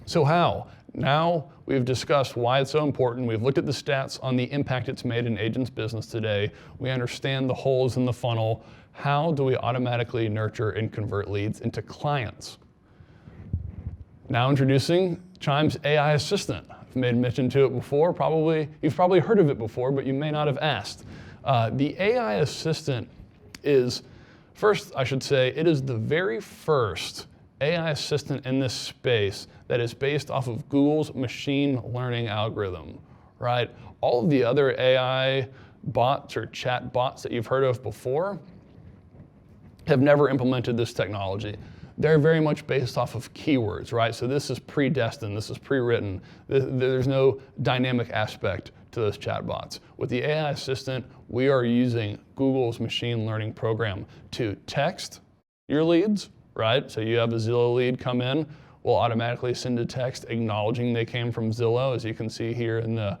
So how? Now we've discussed why it's so important. We've looked at the stats on the impact it's made in agents' business today. We understand the holes in the funnel. How do we automatically nurture and convert leads into clients? Now introducing Chime's AI assistant. I've made mention to it before. You've probably heard of it before, but you may not have asked. The AI assistant is, first I should say, it is the very first AI assistant in this space that is based off of Google's machine learning algorithm, right? All of the other AI bots or chat bots that you've heard of before have never implemented this technology. They're very much based off of keywords, right? So this is predestined, this is pre-written. There's no dynamic aspect to those chatbots. With the AI assistant, we are using Google's machine learning program to text your leads, right? So you have a Zillow lead come in, we'll automatically send a text acknowledging they came from Zillow, as you can see here in the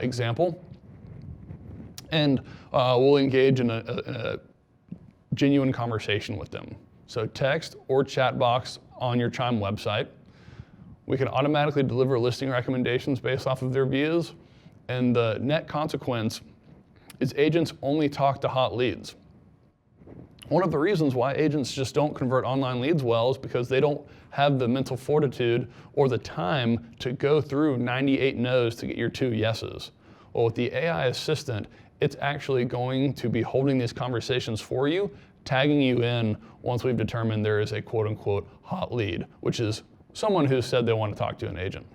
example. And we'll engage in a genuine conversation with them. So text or chat box on your Chime website. We can automatically deliver listing recommendations based off of their views. And the net consequence is agents only talk to hot leads. One of the reasons why agents just don't convert online leads well is because they don't have the mental fortitude or the time to go through 98 no's to get your 2 yeses. Well, with the AI assistant, it's actually going to be holding these conversations for you, tagging you in once we've determined there is a quote unquote hot lead, which is someone who said they want to talk to an agent.